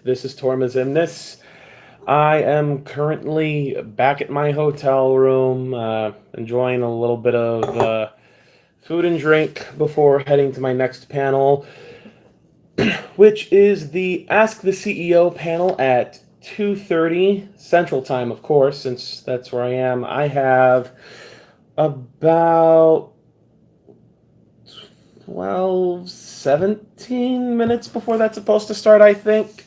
This is Tormazimnis. I am currently back at my hotel room, enjoying a little bit of food and drink before heading to my next panel, which is the Ask the CEO panel at 2:30 Central Time, of course, since that's where I am. I have about 12, 17 minutes before that's supposed to start, I think.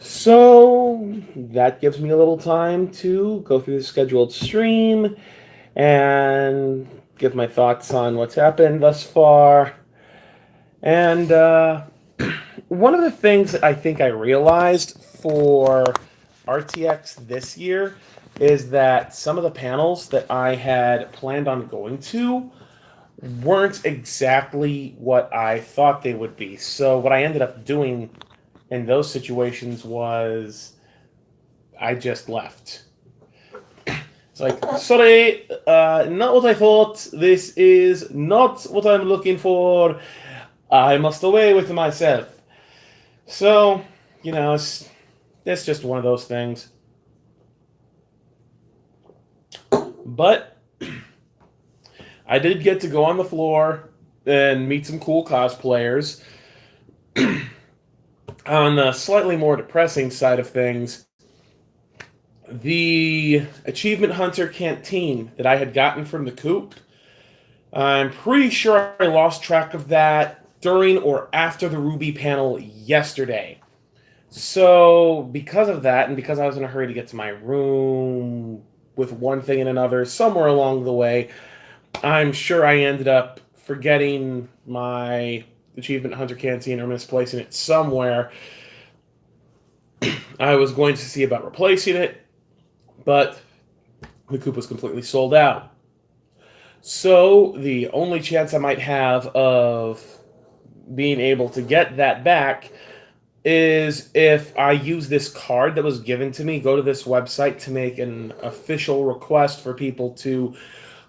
So that gives me a little time to go through the scheduled stream and give my thoughts on what's happened thus far. And one of the things that I think I realized for RTX this year is that some of the panels that I had planned on going to weren't exactly what I thought they would be. So what I ended up doing in those situations was I just left. It's like, sorry, not what I thought. This is not what I'm looking for. I must away with myself. So, it's just one of those things. But I did get to go on the floor and meet some cool cosplayers. On the slightly more depressing side of things, the Achievement Hunter canteen that I had gotten from the coop, I'm pretty sure I lost track of that during or after the Ruby panel yesterday. So, because of that, and because I was in a hurry to get to my room with one thing and another, somewhere along the way, I'm sure I ended up forgetting my Achievement Hunter canteen or misplacing it somewhere. I was going to see about replacing it, but the coop was completely sold out. So the only chance I might have of being able to get that back is if I use this card that was given to me, go to this website to make an official request for people to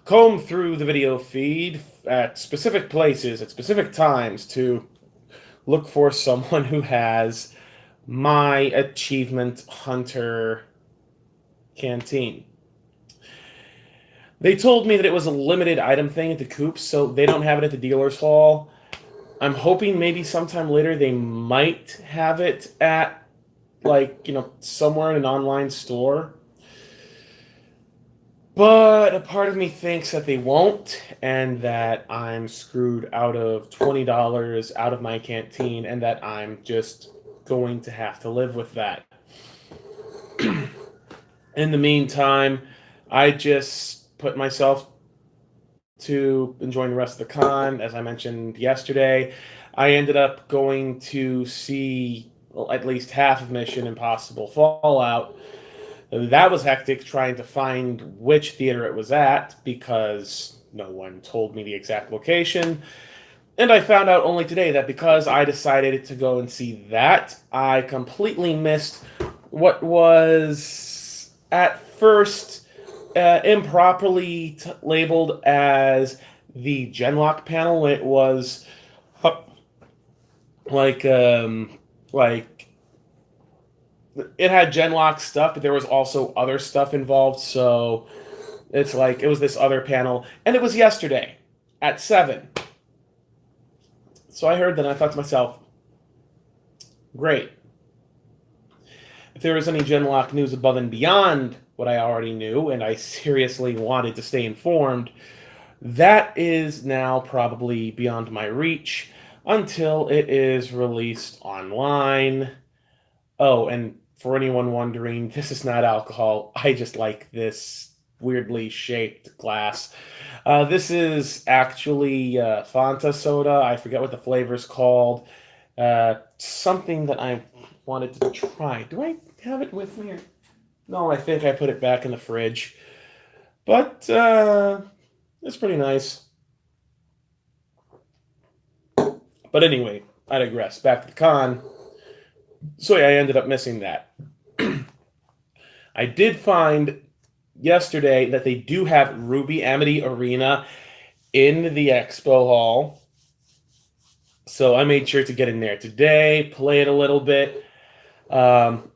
comb through the video feed at specific places, at specific times, to look for someone who has my Achievement Hunter canteen. They told me that it was a limited item thing at the coop, so they don't have it at the dealer's hall. I'm hoping maybe sometime later they might have it at, somewhere in an online store. But a part of me thinks that they won't, and that I'm screwed out of $20 out of my canteen, and that I'm just going to have to live with that. In the meantime, I just put myself to enjoying the rest of the con. As I mentioned yesterday, I ended up going to see at least half of Mission Impossible Fallout. That was hectic trying to find which theater it was at because no one told me the exact location. And I found out only today that because I decided to go and see that, I completely missed what was at first improperly labeled as the Genlock panel when it was like it had Genlock stuff, but there was also other stuff involved. So it's like it was this other panel, and it was yesterday at 7. So I heard that and I thought to myself, great. If there was any Genlock news above and beyond what I already knew, and I seriously wanted to stay informed, that is now probably beyond my reach until it is released online. Oh, and for anyone wondering, this is not alcohol. I just like this weirdly shaped glass. This is actually Fanta soda. I forget what the flavor's called. Something that I wanted to try. Do I have it with me? No, I think I put it back in the fridge. But it's pretty nice. But anyway, I digress. Back to the con. So yeah, I ended up missing that. I did find yesterday that they do have Ruby Amity Arena in the expo hall. So I made sure to get in there today, play it a little bit. Um,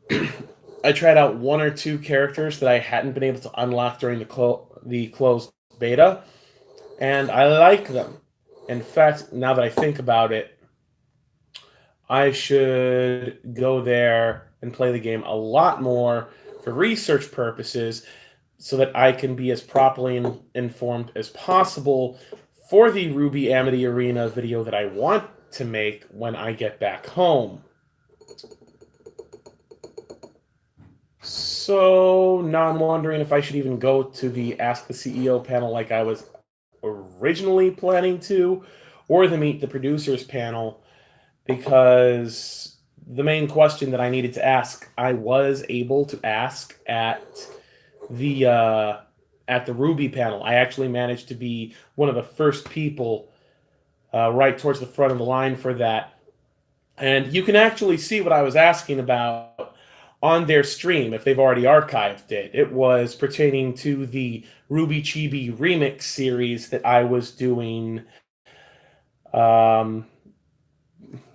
I tried out one or two characters that I hadn't been able to unlock during the closed beta, and I like them. In fact, now that I think about it, I should go there and play the game a lot more for research purposes so that I can be as properly informed as possible for the Ruby Amity Arena video that I want to make when I get back home. So now I'm wondering if I should even go to the Ask the CEO panel like I was originally planning to, or the Meet the Producers panel, because the main question that I needed to ask, I was able to ask the uh, at the Ruby panel. I actually managed to be one of the first people right towards the front of the line for that. And you can actually see what I was asking about on their stream if they've already archived it. It was pertaining to the Ruby Chibi remix series that I was doing um,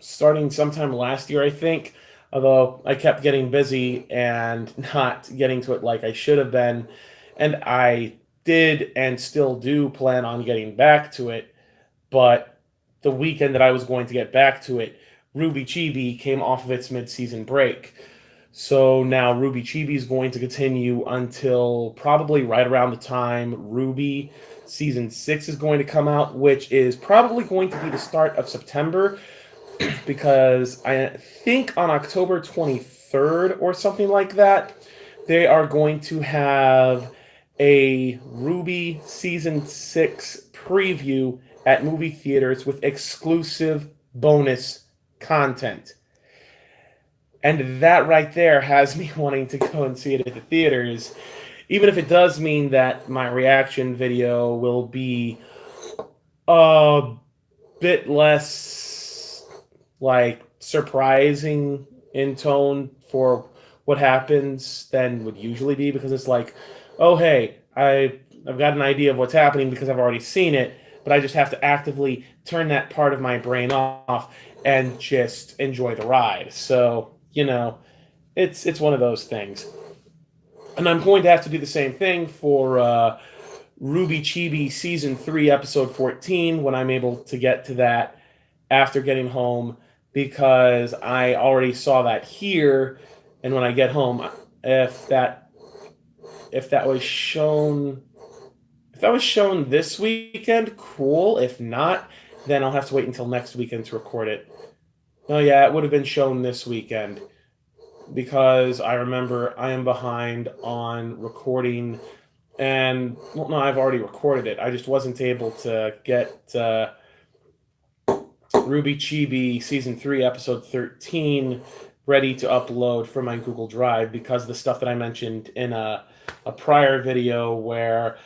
starting sometime last year, I think. Although I kept getting busy and not getting to it like I should have been. And I did and still do plan on getting back to it. But the weekend that I was going to get back to it, Ruby Chibi came off of its mid-season break. So now Ruby Chibi is going to continue until probably right around the time Ruby Season 6 is going to come out, which is probably going to be the start of September, because I think on October 23rd or something like that, they are going to have a Ruby Season 6 preview at movie theaters with exclusive bonus content. And that right there has me wanting to go and see it at the theaters, even if it does mean that my reaction video will be a bit less like surprising in tone for what happens than would usually be, because it's like, oh hey, I've got an idea of what's happening because I've already seen it, but I just have to actively turn that part of my brain off and just enjoy the ride. So, it's one of those things. And I'm going to have to do the same thing for Ruby Chibi Season 3, Episode 14, when I'm able to get to that after getting home, because I already saw that here, and when I get home, if that was shown this weekend, cool. If not, then I'll have to wait until next weekend to record it. Oh yeah, it would have been shown this weekend, because I remember I am behind on recording, and well, no, I've already recorded it. I just wasn't able to get Ruby Chibi Season 3, Episode 13 ready to upload from my Google Drive because of the stuff that I mentioned in a prior video where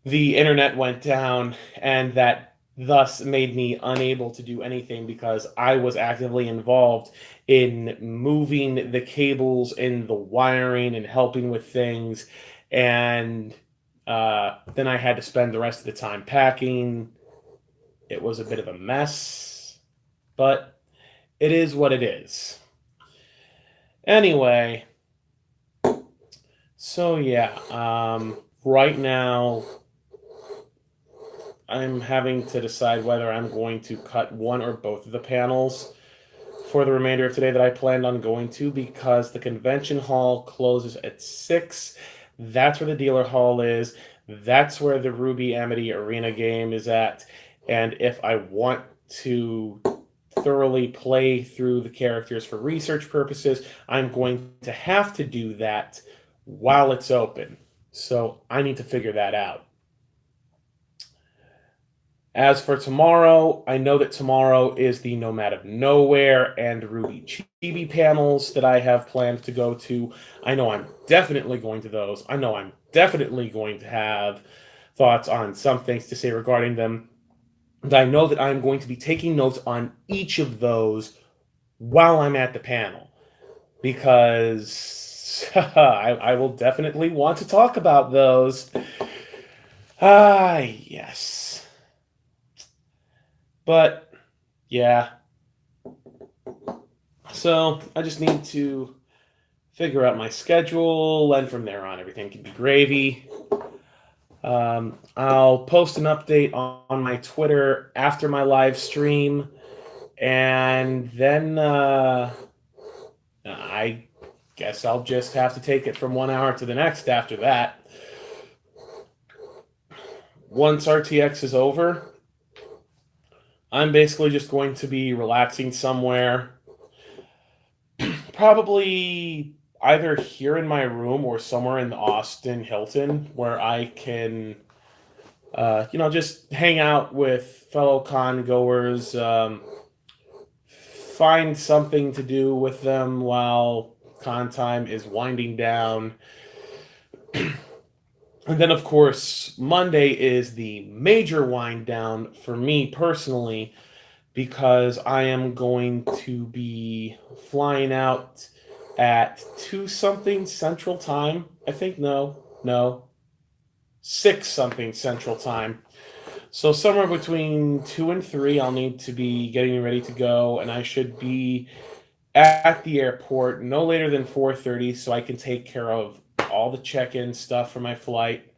the internet went down, and that thus made me unable to do anything because I was actively involved in moving the cables and the wiring and helping with things. And then I had to spend the rest of the time packing. It was a bit of a mess, but it is what it is. Anyway, so yeah, right now I'm having to decide whether I'm going to cut one or both of the panels for the remainder of today that I planned on going to, because the convention hall closes at 6. That's where the dealer hall is. That's where the Ruby Amity Arena game is at. And if I want to thoroughly play through the characters for research purposes, I'm going to have to do that while it's open. So I need to figure that out. As for tomorrow, I know that tomorrow is the Nomad of Nowhere and Ruby Chibi panels that I have planned to go to. I know I'm definitely going to those. I know I'm definitely going to have thoughts on some things to say regarding them. And I know that I'm going to be taking notes on each of those while I'm at the panel, because I will definitely want to talk about those. Yes. But, yeah. So I just need to figure out my schedule, and from there on, everything can be gravy. I'll post an update on my Twitter after my live stream, and then I guess I'll just have to take it from 1 hour to the next after that. Once RTX is over, I'm basically just going to be relaxing somewhere, probably either here in my room or somewhere in the Austin Hilton where I can, just hang out with fellow con goers, find something to do with them while con time is winding down. And then, of course, Monday is the major wind down for me personally because I am going to be flying out at 2 something Central Time. I think, no, 6 something Central Time. So somewhere between 2 and 3, I'll need to be getting ready to go, and I should be at the airport no later than 4:30 so I can take care of all the check-in stuff for my flight.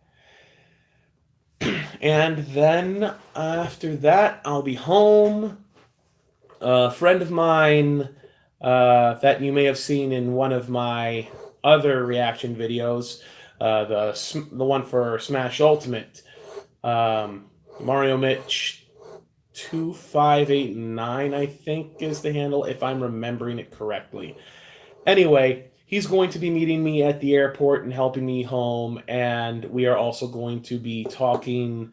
And then after that, I'll be home. A friend of mine that you may have seen in one of my other reaction videos, the one for Smash Ultimate, Mario Mitch 2589, I think is the handle, if I'm remembering it correctly. Anyway, he's going to be meeting me at the airport and helping me home, and we are also going to be talking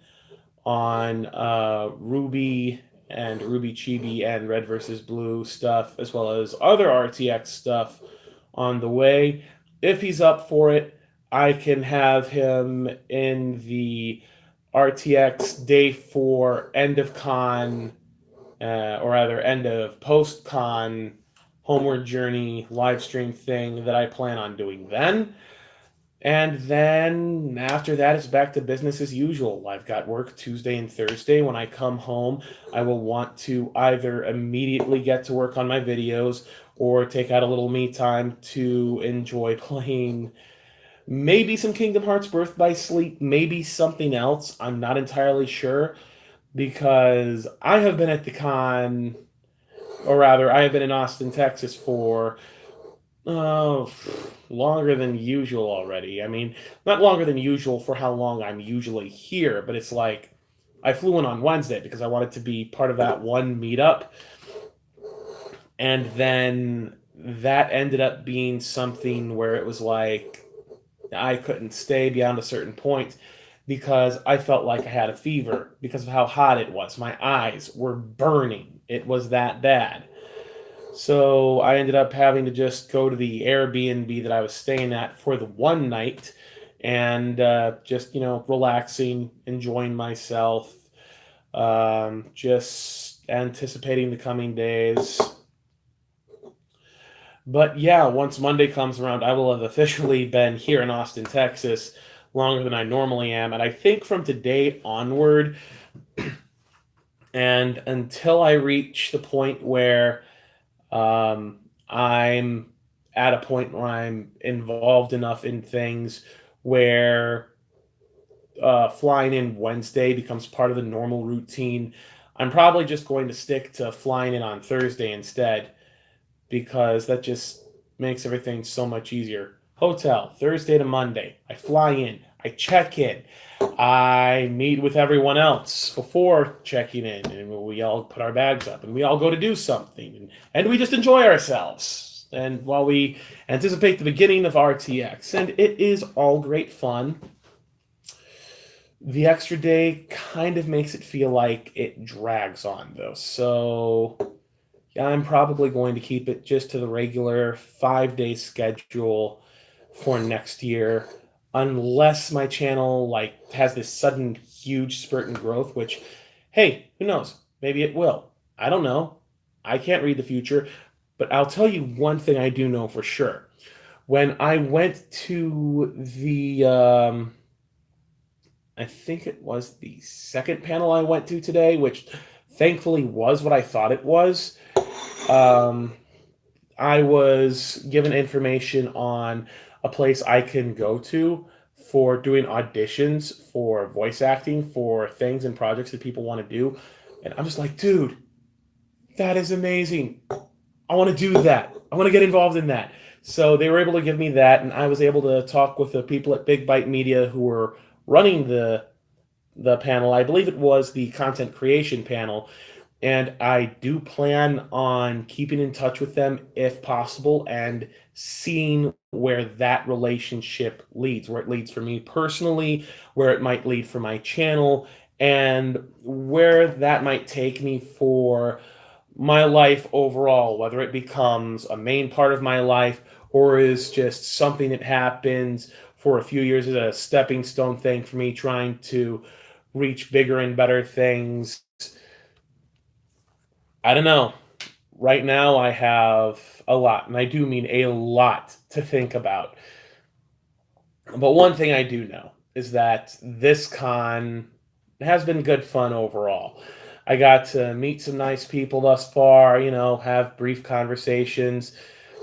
on Ruby and Ruby Chibi and Red versus Blue stuff, as well as other RTX stuff on the way. If he's up for it, I can have him in the RTX Day 4 end of con, or rather end of post con homeward journey live stream thing that I plan on doing then. And then after that, it's back to business as usual. I've got work Tuesday and Thursday. When I come home, I will want to either immediately get to work on my videos or take out a little me time to enjoy playing maybe some Kingdom Hearts Birth by Sleep, maybe something else. I'm not entirely sure because I have been at the con, or rather, I have been in Austin, Texas for Oh, longer than usual already. I mean, not longer than usual for how long I'm usually here, but it's like I flew in on Wednesday because I wanted to be part of that one meetup. And then that ended up being something where it was like I couldn't stay beyond a certain point because I felt like I had a fever because of how hot it was. My eyes were burning. It was that bad. So I ended up having to just go to the Airbnb that I was staying at for the one night and just, relaxing, enjoying myself, just anticipating the coming days. But yeah, once Monday comes around, I will have officially been here in Austin, Texas, longer than I normally am. And I think from today onward, and until I reach the point where I'm at a point where I'm involved enough in things where flying in Wednesday becomes part of the normal routine. I'm probably just going to stick to flying in on Thursday instead because that just makes everything so much easier. Hotel, Thursday to Monday. I fly in, I check in, I meet with everyone else before checking in, and we all put our bags up and we all go to do something, and we just enjoy ourselves. And while we anticipate the beginning of RTX, and it is all great fun, the extra day kind of makes it feel like it drags on, though. So yeah, I'm probably going to keep it just to the regular 5-day schedule for next year, unless my channel has this sudden huge spurt in growth, which, hey, who knows? Maybe it will. I don't know. I can't read the future, but I'll tell you one thing I do know for sure. When I went to the, I think it was the second panel I went to today, which thankfully was what I thought it was. Um, I was given information on a place I can go to for doing auditions for voice acting for things and projects that people want to do. And I'm just like, dude, that is amazing. I want to do that. I want to get involved in that. So they were able to give me that, and I was able to talk with the people at Big Bite Media who were running the panel. I believe it was the content creation panel, and I do plan on keeping in touch with them if possible and seeing where that relationship leads, where it leads for me personally, where it might lead for my channel, and where that might take me for my life overall, whether it becomes a main part of my life or is just something that happens for a few years as a stepping stone thing for me trying to reach bigger and better things. I don't know. Right now, I have a lot, and I do mean a lot to think about. But one thing I do know is that this con has been good fun overall. I got to meet some nice people thus far, have brief conversations.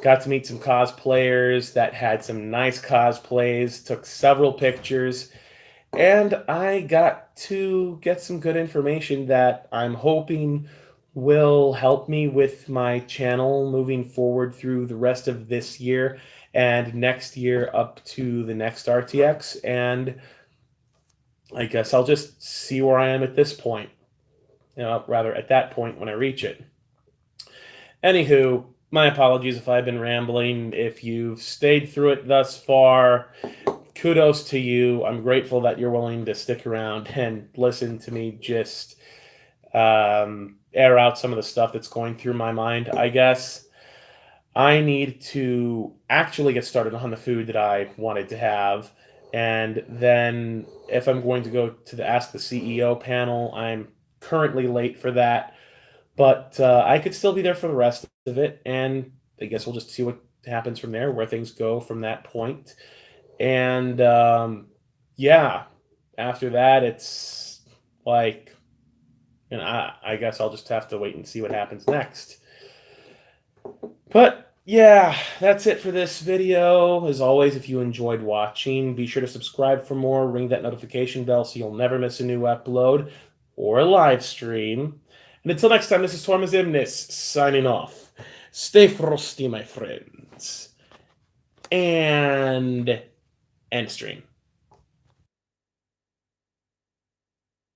Got to meet some cosplayers that had some nice cosplays, took several pictures, and I got to get some good information that I'm hoping will help me with my channel moving forward through the rest of this year and next year up to the next RTX. And I guess I'll just see where I am at this point, rather at that point when I reach it. Anywho, my apologies if I've been rambling. If you've stayed through it thus far, kudos to you. I'm grateful that you're willing to stick around and listen to me just air out some of the stuff that's going through my mind, I guess. I need to actually get started on the food that I wanted to have. And then if I'm going to go to the Ask the CEO panel, I'm currently late for that. But I could still be there for the rest of it. And I guess we'll just see what happens from there, where things go from that point. And yeah, after that, it's like, I guess I'll just have to wait and see what happens next. But yeah, that's it for this video. As always, if you enjoyed watching, be sure to subscribe for more, ring that notification bell so you'll never miss a new upload or a live stream. And until next time, this is Tormas Imnis signing off. Stay frosty, my friends. And end stream.